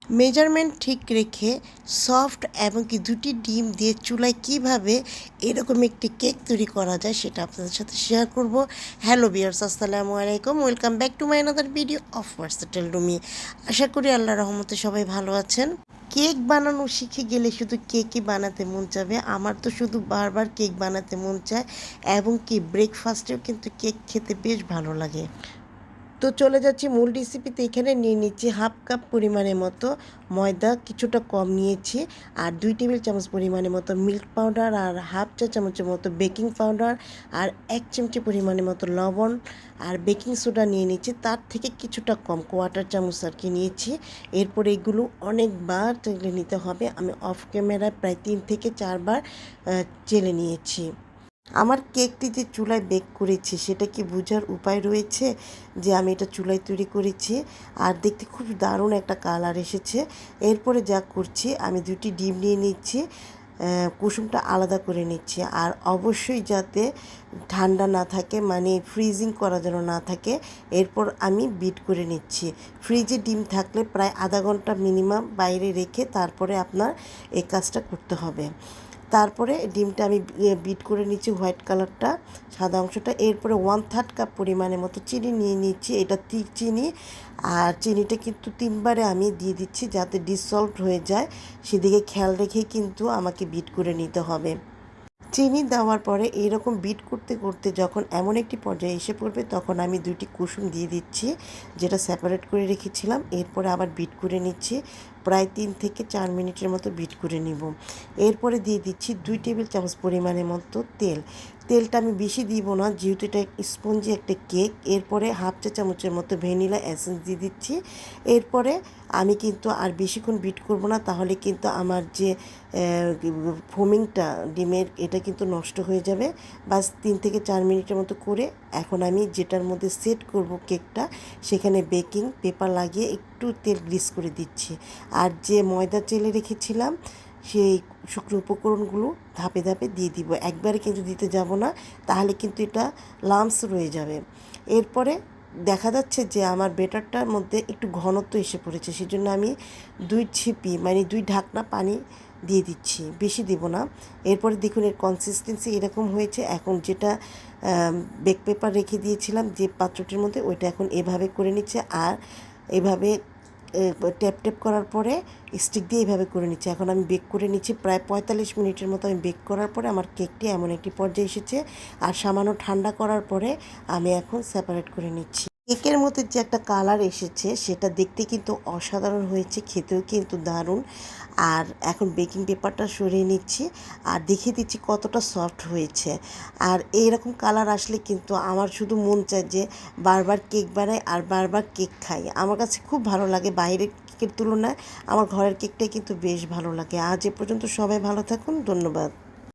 Measurement ঠিক রেখে soft এবং কি দুটি ডিম দিয়ে চুলায় কিভাবে এরকম একটি কেক তৈরি করা যায় সেটা আপনাদের সাথে শেয়ার করব। হ্যালো ভিউয়ার্স, আসসালামু আলাইকুম, welcome back to my another video of versatile Rumi. আশা করি আল্লাহর রহমতে সবাই ভালো আছেন। কেক বানানো শিখে গেলে শুধু কেকই বানাতে মন চাবে। আমার তো শুধু বারবার কেক বানাতে মন চায় এবং কি ব্রেকফাস্টেও কিন্তু কেক খেতে বেশ ভালো লাগে। তো চলে যাচ্ছি মূল রেসিপিতে। এখানে নিয়ে নিচ্ছি হাফ কাপ পরিমাণের মতো ময়দা, কিছুটা কম নিয়েছি, আর 2 টেবিল চামচ পরিমাণের মতো মিল্ক পাউডার, আর হাফ চা চামচের মতো বেকিং পাউডার, আর 1 চিমটি পরিমাণের মতো লবণ, আর বেকিং সোডা নিয়ে নিচ্ছি তার থেকে কিছুটা কম, কোয়ার্টার চামচ আর কি নিয়েছি। এরপরে এগুলো অনেকবার চেলে নিতে হবে। আমি অফ ক্যামেরায় প্রায় 3 থেকে 4 বার চেলে নিয়েছি। আমার কেকটি যে চুলায় বেক করেছি সেটা কি বোঝার উপায় রয়েছে যে আমি এটা চুলায় তৈরি করেছি? আর দেখতে খুব দারুণ একটা কালার এসেছে। এরপরে যা করছি, আমি 2টি ডিম নিয়ে নিচ্ছি, কুসুমটা আলাদা করে নিচ্ছি, আর অবশ্যই যাতে ঠান্ডা না থাকে, মানে ফ্রিজিং করা যেন না থাকে। এরপর আমি বিট করে নিচ্ছি। ফ্রিজে ডিম থাকলে প্রায় আধা ঘন্টা মিনিমাম বাইরে রেখে তারপরে আপনার এই কাজটা করতে হবে। তারপরে ডিমটা আমি বিট করে নিচ্ছি, হোয়াইট কালারটা, সাদা অংশটা। এরপরে 1/3 কাপ পরিমাণের মতো চিনি নিয়ে নিচ্ছি। এটা চিনি, আর চিনিটা কিন্তু 3বারে আমি দিয়ে দিচ্ছি যাতে ডিসলভড হয়ে যায়, সেদিকে খেয়াল রেখেই কিন্তু আমাকে বিট করে নিতে হবে। চিনি দেওয়ার পরে এইরকম বিট করতে করতে যখন এমন একটি পর্যায়ে এসে পড়বে, তখন আমি 2টি কুসুম দিয়ে দিচ্ছি যেটা সেপারেট করে রেখেছিলাম। এরপরে আবার বিট করে নিচ্ছি, প্রায় 3 থেকে 4 মিনিটের মতো বিট করে নিব। এরপরে দিয়ে দিচ্ছি 2 টেবিল চামচ পরিমাণের মতো তেল। তেলটা আমি বেশি দিব না, যেহেতু এটা স্পঞ্জি একটা কেক। এরপরে হাফ চা চামচের মতো ভ্যানিলা এসেন্স দিয়ে দিচ্ছি। এরপরে আমি কিন্তু আর বেশিক্ষণ বিট করব না, তাহলে কিন্তু আমার যে ফোমিংটা ডিমের এটা কিন্তু নষ্ট হয়ে যাবে। বাস 3 থেকে 4 মিনিটের মতো করে এখন আমি যেটার মধ্যে সেট করব কেকটা, সেখানে বেকিং পেপার লাগিয়ে একটু তেল গ্রিস করে দিচ্ছি। আর যে ময়দা চেলে রেখেছিলাম সেই শুকনো উপকরণগুলো ধাপে ধাপে দিয়ে দিব, একবারে কিন্তু দিতে যাব না, তাহলে কিন্তু এটা লাম্পস রয়ে যাবে। এরপরে দেখা যাচ্ছে যে আমার বেটারটার মধ্যে একটু ঘনত্ব এসে পড়েছে, সেজন্য আমি 2 ছিপি মানে 2 ঢাকনা পানি দিয়ে দিচ্ছি, বেশি দেব না। এরপরে দেখুন এর কনসিস্টেন্সি এরকম হয়েছে। এখন যেটা বেক পেপার রেখে দিয়েছিলাম যে পাত্রটির মধ্যে, ওইটা এখন এভাবে করে নিচ্ছে, আর এভাবে ট্যাপ ট্যাপ করার পরে স্টিক দিয়ে এইভাবে করে নিচ্ছি। এখন আমি বেক করে নিচ্ছি প্রায় 45 মিনিটের মতো। আমি বেক করার পরে আমার কেকটি এমন একটি পর্যায়ে এসেছে, আর সামান্য ঠান্ডা করার পরে আমি এখন সেপারেট করে নিচ্ছি। কেকের মধ্যে যে একটা কালার এসেছে সেটা দেখতে কিন্তু অসাধারণ হয়েছে, খেতেও কিন্তু দারুণ। আর এখন বেকিং পেপারটা সরিয়ে নিচ্ছি আর দেখিয়ে দিচ্ছি কতটা সফট হয়েছে। আর এইরকম কালার আসলে কিন্তু আমার শুধু মন চায় যে বারবার কেক বানাই আর বারবার কেক খাই। আমার কাছে খুব ভালো লাগে, বাইরের কেকের তুলনায় আমার ঘরের কেকটাই কিন্তু বেশ ভালো লাগে। আজ এ পর্যন্ত, সবাই ভালো থাকুন, ধন্যবাদ।